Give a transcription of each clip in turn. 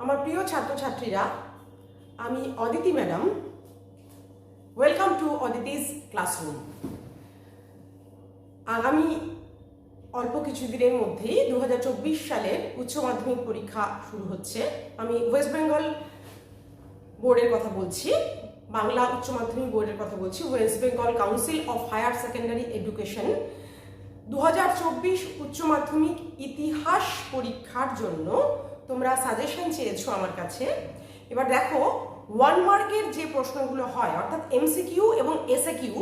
আমার প্রিয় ছাত্রছাত্রীরা, আমি Aditi madam. Welcome to Aditi's classroom. আগামী অল্প কিছুদিনের মধ্যেই 2024 সালের উচ্চ মাধ্যমিক পরীক্ষা শুরু হচ্ছে। আমি ওয়েস্ট বেঙ্গল বোর্ডের কথা বলছি, বাংলা উচ্চ মাধ্যমিক বোর্ডের কথা বলছি। West Bengal Council of Higher Secondary Education 2024 উচ্চ মাধ্যমিক ইতিহাস পরীক্ষার জন্য তোমরা সাজেশন চেয়েছো আমার কাছে। এবার দেখো, 1 মার্কের যে প্রশ্নগুলো হয়, অর্থাৎ এমসিকিউ এবং এসএকিউ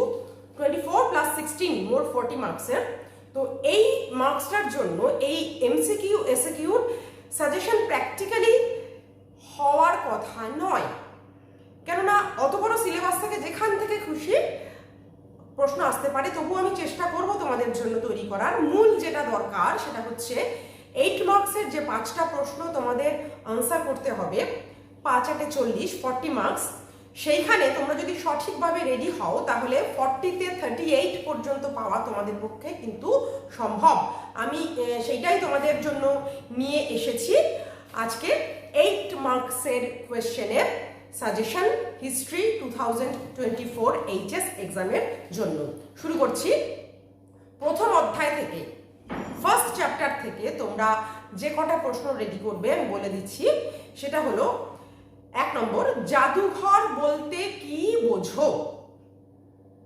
24+16 মোট 40 মার্কসের। তো এই মার্কসটার জন্য এই এমসিকিউ এসএকিউর সাজেশন প্র্যাকটিক্যালি হওয়ার কথা নয়, কেননা অত বড় সিলেবাস থেকে যেখান থেকে খুশি প্রশ্ন আসতে পারে। তবু আমি চেষ্টা করব তোমাদের জন্য তৈরি করার। মূল যেটা দরকার সেটা হচ্ছে 8 মার্কসের যে 5টা প্রশ্ন তোমাদের আনসার করতে হবে, 5 8 40 40 মার্কস। সেইখানে তোমরা যদি সঠিকভাবে রেডি হও তাহলে 40তে 38 পর্যন্ত পাওয়া তোমাদের পক্ষে কিন্তু সম্ভব। আমি সেইটাই তোমাদের জন্য নিয়ে এসেছি আজকে 8 মার্কসের কোয়েশ্চেনের সাজেশন হিস্ট্রি 2024 এইচএস এক্সামের জন্য। শুরু করছি প্রথম অধ্যায় থেকে, ফার্স্ট চ্যাপ্টার থেকে। তোমরা যে কটা প্রশ্ন রেডি করবে আমি বলে দিচ্ছি। সেটা হলো 1 নম্বর, জাদুঘর বলতে কি বোঝো?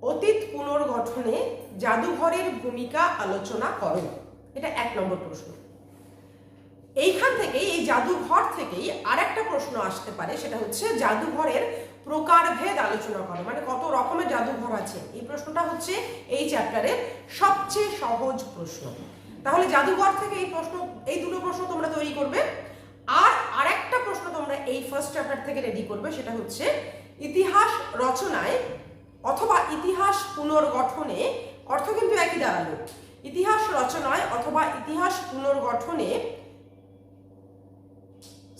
অতীত পুনর্গঠনে জাদুঘরের ভূমিকা আলোচনা করো। এটা 1 নম্বর প্রশ্ন। এইখান থেকেই, এই জাদুঘর থেকেই আরেকটা প্রশ্ন আসতে পারে, সেটা হচ্ছে জাদুঘরের প্রকারভেদ আলোচনা করো। মানে কত রকমের জাদুঘর আছে। এই প্রশ্নটা হচ্ছে এই চ্যাপ্টারের সবচেয়ে সহজ প্রশ্ন। তাহলে জাদুঘর থেকে এই দুটো প্রশ্ন তোমরা তৈরি করবে। আর আরেকটা প্রশ্ন তোমরা এই ফার্স্ট চ্যাপ্টার থেকে রেডি করবে, সেটা হচ্ছে ইতিহাস রচনায় অথবা ইতিহাস পুনর্গঠনে, অর্থ কিন্তু একই দাঁড়ালো, ইতিহাস রচনায় অথবা ইতিহাস পুনর্গঠনে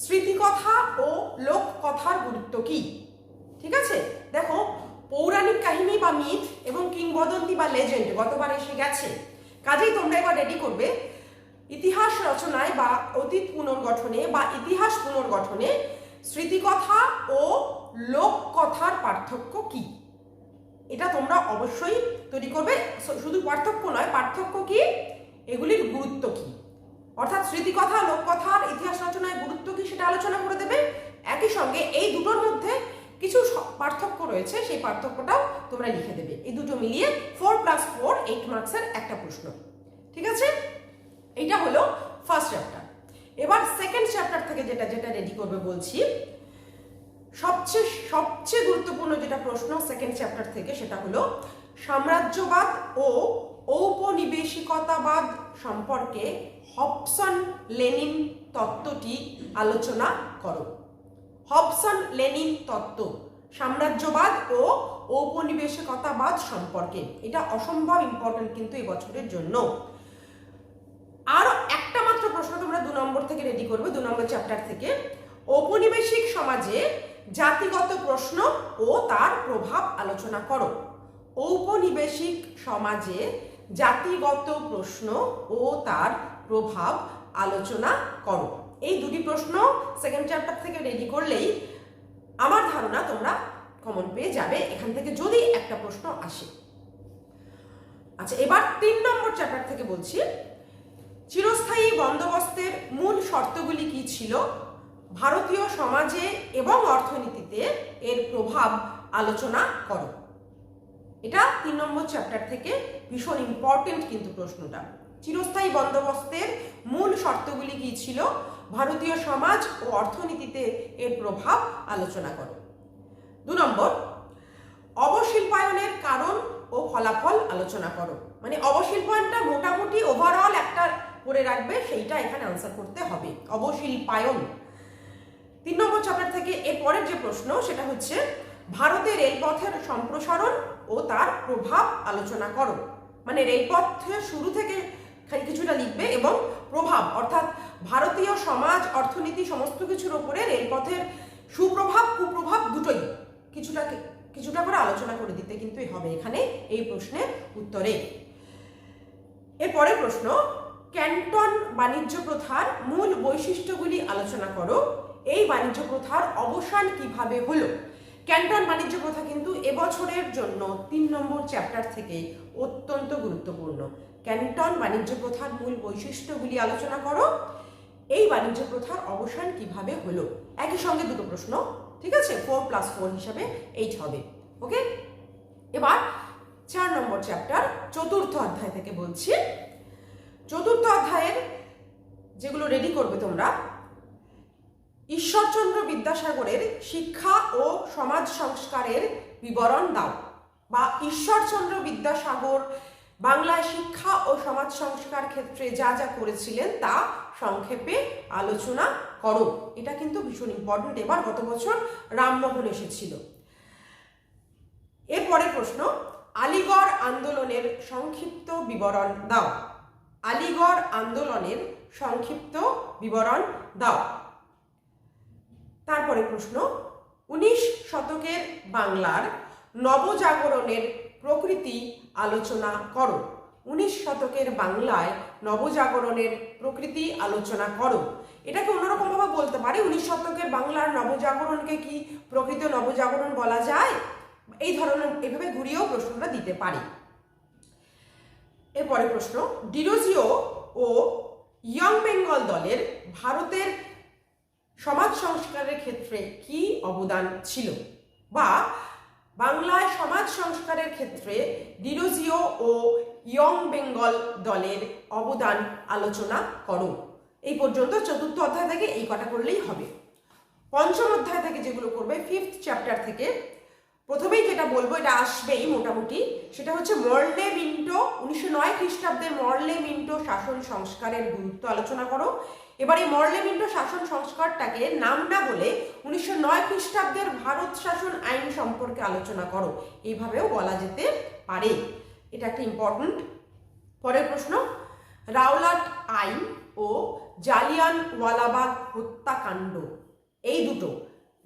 স্মৃতিকথা ও লোককথার গুরুত্ব কি? ঠিক আছে, দেখো, পৌরাণিক কাহিনী বা মিথ এবং কিংবদন্তি বা লেজেন্ড গতবার এসে গেছে। কাজেই তোমরা এবার রেডি করবে ইতিহাস রচনায় বা অতীত পুনর্গঠনে বা ইতিহাস পুনর্গঠনে স্মৃতিকথা ও লোককথার পার্থক্য কি? এটা তোমরা অবশ্যই তৈরি করবে। শুধু পার্থক্য নয়, পার্থক্য কি, এগুলির গুরুত্ব কি, অর্থাৎ স্মৃতিকথা লোককথার ইতিহাস রচনায় গুরুত্ব কি সেটা আলোচনা করে দেবে। একই সঙ্গে এই দুটোর মধ্যে কিছু পার্থক্য রয়েছে, সেই পার্থক্যটাও তোমরা লিখে দেবে। এই দুটো মিলিয়ে 4+4 8 মার্কসের একটা প্রশ্ন। ঠিক আছে, এইটা হলো ফার্স্ট চ্যাপ্টার। এবার সেকেন্ড চ্যাপ্টার থেকে যেটা রেডি করবে বলছি, সবচেয়ে গুরুত্বপূর্ণ যেটা প্রশ্ন সেকেন্ড চ্যাপ্টার থেকে, সেটা হলো সাম্রাজ্যবাদ ও ঔপনিবেশিকতাবাদ সম্পর্কে হবসন লেনিন তত্ত্বটি আলোচনা করো। হবসন লেনিন তত্ত্ব সাম্রাজ্যবাদ ও ঔপনিবেশিকতাবাদ সম্পর্কে, এটা অসম্ভব ইম্পর্টেন্ট কিন্তু এই বছরের জন্য। আরো একটা মাত্র প্রশ্ন তোমরা 2 নম্বর থেকে রেডি করবে, 2 নম্বর চ্যাপ্টার থেকে। ঔপনিবেশিক সমাজে জাতিগত প্রশ্ন ও তার প্রভাব আলোচনা করো। ঔপনিবেশিক সমাজে জাতিগত প্রশ্ন ও তার প্রভাব আলোচনা করো। এই দুটি প্রশ্ন সেকেন্ড চ্যাপ্টার থেকে রেডি করলেই আমার ধারণা তোমরা কমন পেয়ে যাবে এখান থেকে, যদি একটা প্রশ্ন আসে। আচ্ছা, এবার 3 নম্বর চ্যাপ্টার থেকে বলছি, চিরস্থায়ী বন্দোবস্তের মূল শর্তগুলি কি ছিল? ভারতীয় সমাজে এবং অর্থনীতিতে এর প্রভাব আলোচনা করো। এটা 3 নম্বর চ্যাপ্টার থেকে ভীষণ ইম্পর্টেন্ট কিন্তু প্রশ্নটা। চিরস্থায়ী বন্দোবস্তের মূল শর্তগুলি কি ছিল? ভারতীয় সমাজ ও অর্থনীতিতে এর প্রভাব আলোচনা করো। 2 নম্বর, অবশিল্পায়নের কারণ ও ফলাফল আলোচনা করো। মানে অবশিল্পায়নটা মোটামুটি ওভারঅল একটা করে রাখবে, সেইটা এখানে আনসার করতে হবে। অবশিল্পায়ন 3 নম্বর চ্যাপ্টার থেকে। এর পরের যে প্রশ্ন সেটা হচ্ছে ভারতের রেলপথের সম্প্রসারণ ও তার প্রভাব আলোচনা করো। মানে রেলপথের শুরু থেকে কিছুটা লিখবে এবং প্রভাব, অর্থাৎ ভারতীয় সমাজ অর্থনীতি সমস্ত কিছুর উপরে রেলপথের সুপ্রভাব কুপ্রভাব দুটোই কিছুটা করে আলোচনা করে দিতে কিন্তু হবে এখানে এই প্রশ্নের উত্তরে। এরপরের প্রশ্ন, ক্যান্টন বাণিজ্য প্রথার মূল বৈশিষ্ট্যগুলি আলোচনা করো। এই বাণিজ্য প্রথার অবসান কিভাবে হলো? ক্যান্টন বাণিজ্য প্রথা কিন্তু এবছরের জন্য 3 নম্বর চ্যাপ্টার থেকে অত্যন্ত গুরুত্বপূর্ণ। ক্যান্টন বাণিজ্য প্রথার মূল বৈশিষ্ট্যগুলি আলোচনা করো। এই বাণিজ্য প্রথার অবসান কিভাবে হলো? একই সঙ্গে দুটো প্রশ্ন, ঠিক আছে? 4 + 4 হিসাবে 8 হবে। ওকে, এবার 4 নম্বর চ্যাপ্টার 4র্থ অধ্যায় থেকে বলছি। 4র্থ অধ্যায়ের যেগুলো রেডি করবে তোমরা, ঈশ্বরচন্দ্র বিদ্যাসাগরের শিক্ষা ও সমাজ সংস্কারের বিবরণ দাও, বা ঈশ্বরচন্দ্র বিদ্যাসাগর বাংলায় শিক্ষা ও সমাজ সংস্কার ক্ষেত্রে যা যা করেছিলেন তা সংক্ষেপে আলোচনা করো। এটা কিন্তু ভীষণ ইম্পর্টেন্ট। এবার গত বছর রামমোহন এসেছিল। এরপরের প্রশ্ন, আলিগড় আন্দোলনের সংক্ষিপ্ত বিবরণ দাও। আলিগড় আন্দোলনের সংক্ষিপ্ত বিবরণ দাও। তারপরে প্রশ্ন, 19 শতকের বাংলার নবজাগরণের প্রকৃতি আলোচনা করো। 19 শতকের বাংলায় নবজাগরণের প্রকৃতি আলোচনা করো। এটাকে অন্যরকমভাবে বলতে পারে, 19 শতকের বাংলার নবজাগরণকে কি প্রকৃত নবজাগরণ বলা যায়? এই ধরনের এভাবে ঘুরিয়েও প্রশ্নটা দিতে পারি। এরপরে প্রশ্ন, ডিরোজিও ও ইয়ং বেঙ্গল দলের ভারতের সমাজ সংস্কারের ক্ষেত্রে কি অবদান ছিল? বা বাংলায় সমাজ সংস্কারের ক্ষেত্রে ডিরোজিও ও ইয়ং বেঙ্গল দলের অবদান আলোচনা করো। এই পর্যন্ত 4র্থ অধ্যায় থেকে এই কটা করলেই হবে। 5ম অধ্যায় থেকে যেগুলো করবে, 5th চ্যাপ্টার থেকে প্রথমেই যেটা বলবো, এটা আসবেই মোটামুটি, সেটা হচ্ছে মর্লে মিন্টো 1909 খ্রিস্টাব্দের মর্লে মিন্টো শাসন সংস্কারের গুরুত্ব আলোচনা করো। এবার এই মর্লে মিন্টো শাসন সংস্কারটাকে নাম না বলে 1909 খ্রিস্টাব্দের ভারত শাসন আইন সম্পর্কে আলোচনা করো, এইভাবেও বলা যেতে পারে। এটা একটা ইম্পর্টেন্ট। পরের প্রশ্ন, রাওলাট আইন ও জালিয়ানওয়ালাবাগ হত্যাকাণ্ড, এই দুটো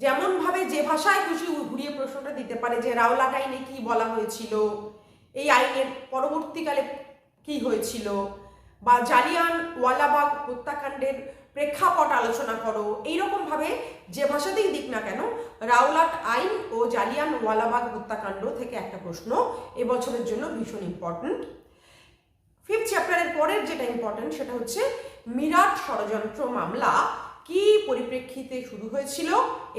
যেমন ভাবে যে ভাষায় খুশি ঘুরিয়ে প্রশ্নটা দিতে পারে, যে রাওলাট আইনে কি বলা হয়েছিল, এই আইনের পরবর্তীকালে কি হয়েছিল, বা জালিয়ানওয়ালাবাগ হত্যাকাণ্ডের প্রেক্ষাপট আলোচনা করো। এইরকম ভাবে যে ভাষাতেই দিক না কেন, রাওলাট আইন ও জালিয়ানওয়ালাবাগ হত্যাকাণ্ড থেকে একটা প্রশ্ন এবছরের জন্য ভীষণ ইম্পর্টেন্ট। 5th চ্যাপ্টারের পরের যেটা ইম্পর্টেন্ট সেটা হচ্ছে মিরাট ষড়যন্ত্র মামলা কি পরিপ্রেক্ষিতে শুরু হয়েছিল,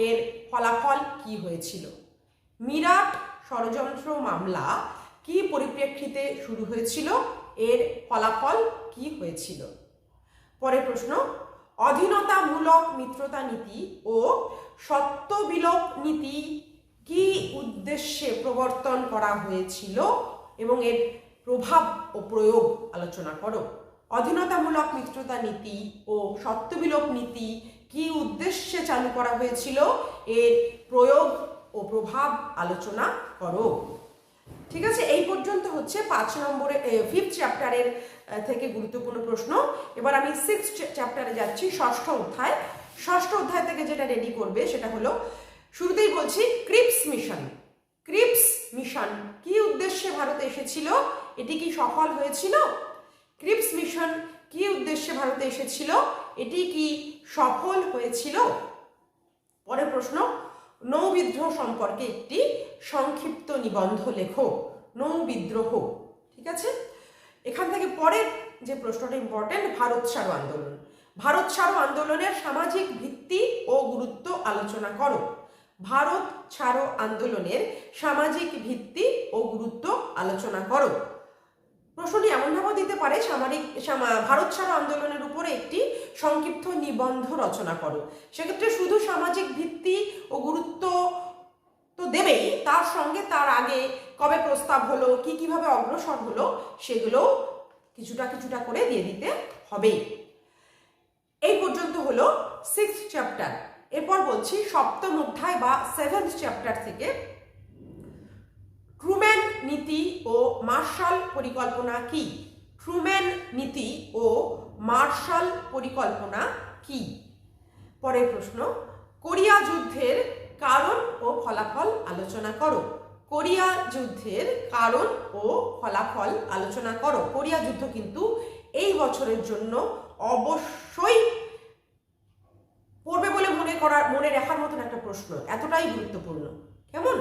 এর ফলাফল কি হয়েছিল? মিরাট ষড়যন্ত্র মামলা কি পরিপ্রেক্ষিতে শুরু হয়েছিল, এর ফলাফল কি হয়েছিল? পরের প্রশ্ন, অধীনতামূলক মিত্রতা নীতি ও সত্ত্ববিলোপ নীতি কি উদ্দেশ্যে প্রবর্তন করা হয়েছিল এবং এর প্রভাব ও প্রয়োগ আলোচনা করো। অধীনতামূলক মিত্রতা নীতি ও সত্ত্ববিলোপ নীতি কি উদ্দেশ্যে চালু করা হয়েছিল, এর প্রয়োগ ও প্রভাব আলোচনা করো। ঠিক আছে, এই পর্যন্ত হচ্ছে 5 নম্বরে 5th চ্যাপ্টারের থেকে গুরুত্বপূর্ণ প্রশ্ন। এবার আমি 6th চ্যাপ্টারে যাচ্ছি, 6ষ্ঠ অধ্যায়। 6ষ্ঠ অধ্যায় থেকে যেটা রেডি করবে সেটা হলো, শুরুতেই বলছি ক্রিপস মিশন। ক্রিপস মিশন কি উদ্দেশ্যে ভারতে এসেছিল, এটি কি সফল হয়েছিল? ক্রিপস মিশন কি উদ্দেশ্যে ভারতে এসেছিল, এটি কি সফল হয়েছিল? পরের প্রশ্ন, নৌবিদ্রোহ সম্পর্কে একটি সংক্ষিপ্ত নিবন্ধ লেখো। নৌবিদ্রোহ, ঠিক আছে? এখান থেকে পরের যে প্রশ্নটা ইম্পর্টেন্ট, ভারত ছাড়ো আন্দোলন। ভারত ছাড়ো আন্দোলনের সামাজিক ভিত্তি ও গুরুত্ব আলোচনা করো। ভারত ছাড়ো আন্দোলনের সামাজিক ভিত্তি ও গুরুত্ব আলোচনা করো। প্রশ্নটি এমনভাবে দিতে পারে, ভারত ছাড়ো আন্দোলনের উপরে একটি সংক্ষিপ্ত নিবন্ধ রচনা করো। সেক্ষেত্রে শুধু সামাজিক ভিত্তি ও গুরুত্ব তো দেবেই, তার সঙ্গে তার আগে কবে প্রস্তাব হলো, কিভাবে অগ্রসর হলো, সেগুলো কিছুটা কিছুটা করে দিয়ে দিতে হবে। এই পর্যন্ত হলো 6th চ্যাপ্টার। এরপর বলছি 7ম অধ্যায় বা 7th চ্যাপ্টার থেকে, ট্রুম্যান নীতি ও মার্শাল পরিকল্পনা কি? ট্রুম্যান নীতি ও মার্শাল পরিকল্পনা কি? পরের প্রশ্ন, কোরিয়া যুদ্ধের কারণ ও ফলাফল আলোচনা করো। কোরিয়া যুদ্ধের কারণ ও ফলাফল আলোচনা করো। কোরিয়া যুদ্ধ কিন্তু এই বছরের জন্য অবশ্যই পড়বে বলে মনে রাখার মতন একটা প্রশ্ন, এতটাই গুরুত্বপূর্ণ। কেমন?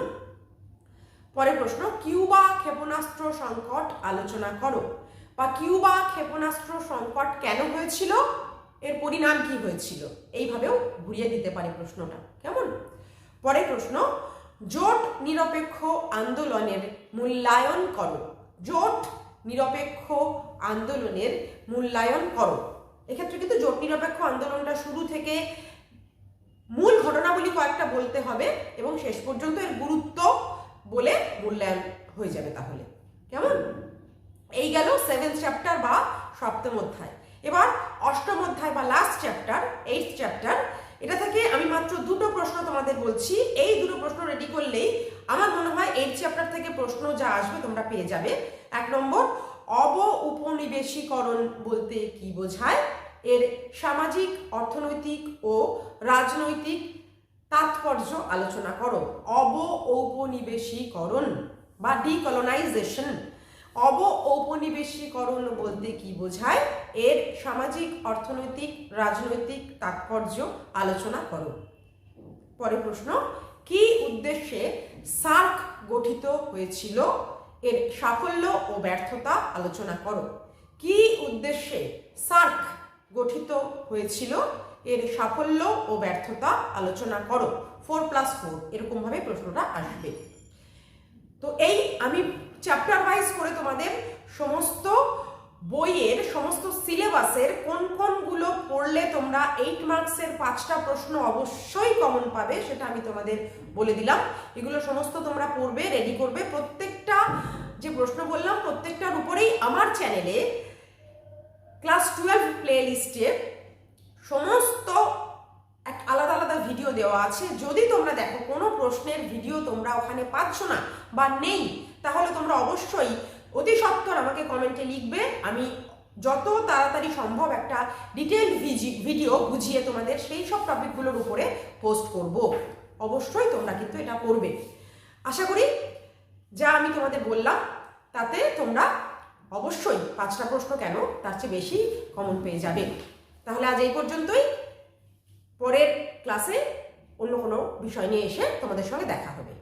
পরের প্রশ্ন, কিউবা ক্ষেপণাস্ত্র সংকট আলোচনা করো, বা কিউবা ক্ষেপণাস্ত্র সংকট কেন হয়েছিল, এর পরিণাম কি হয়েছিল, এইভাবেও ঘুরিয়ে দিতে পারে প্রশ্নটা। কেমন? পরের প্রশ্ন, জোট নিরপেক্ষ আন্দোলনের মূল্যায়ন করো। জোট নিরপেক্ষ আন্দোলনের মূল্যায়ন করো। এক্ষেত্রে কিন্তু জোট নিরপেক্ষ আন্দোলনটা শুরু থেকে মূল ঘটনাবলী কয়েকটা বলতে হবে এবং শেষ পর্যন্ত এর গুরুত্ব বলে মূল্যায়ন হয়ে যাবে তাহলে। কেমন? এই গেল 7th চ্যাপ্টার বা সপ্তম অধ্যায়। এবার অষ্টম অধ্যায় বা লাস্ট চ্যাপ্টার, 8th চ্যাপ্টার, এটা থেকে আমি মাত্র দুটো প্রশ্ন তোমাদের বলছি। এই দুটো প্রশ্ন রেডি করলেই আমার মনে হয় 8th চ্যাপ্টার থেকে প্রশ্ন যা আসবে তোমরা পেয়ে যাবে। 1 নম্বর, অবউপনিবেশিকরণ বলতে কি বোঝায়, এর সামাজিক, অর্থনৈতিক ও রাজনৈতিক তাৎপর্য আলোচনা করো। অবঔপনিবেশিকরণ বা ডিকলোনাইজেশন, অবঔপনিবেশিকরণ বলতে কি বোঝায়, এর সামাজিক, অর্থনৈতিক, রাজনৈতিক তাৎপর্য আলোচনা করো। পরের প্রশ্ন, কি উদ্দেশ্যে সার্ক গঠিত হয়েছিল, এর সাফল্য ও ব্যর্থতা আলোচনা করো। কি উদ্দেশ্যে সার্ক গঠিত হয়েছিল, এর সাফল্য ও ব্যর্থতা আলোচনা করো। 4+4 এরকম ভাবে প্রশ্নটা আসবে। তো এই আমি চ্যাপ্টার ওয়াইজ করে তোমাদের সমস্ত বইয়ের, সমস্ত সিলেবাসের কোন কোনগুলো পড়লে তোমরা 8 মার্কসের 5টা প্রশ্ন অবশ্যই কমন পাবে সেটা আমি তোমাদের বলে দিলাম। এগুলো সমস্ত তোমরা পড়বে, রেডি করবে। প্রত্যেকটা যে প্রশ্ন বললাম প্রত্যেকটার উপরেই আমার চ্যানেলে ক্লাস 12 প্লে লিস্টে সমস্ত আলাদা আলাদা ভিডিও দেওয়া আছে। যদি তোমরা দেখো কোনো প্রশ্নের ভিডিও তোমরা ওখানে পাচ্ছ না বা নেই, তাহলে তোমরা অবশ্যই অতি সত্বর আমাকে কমেন্টে লিখবে। আমি যত তাড়াতাড়ি সম্ভব একটা ডিটেইলড ভিডিও বুঝিয়ে তোমাদের সেই সব টপিকগুলোর উপরে পোস্ট করব। অবশ্যই তোমরা কিন্তু এটা করবে। আশা করি যা আমি তোমাদের বললাম তাতে তোমরা অবশ্যই 5টা প্রশ্ন কেন তার চেয়ে বেশি কমন পেয়ে যাবে। তাহলে আজ এই পর্যন্তই। পরের ক্লাসে অন্য কোনো বিষয় নিয়ে এসে তোমাদের সঙ্গে দেখা হবে।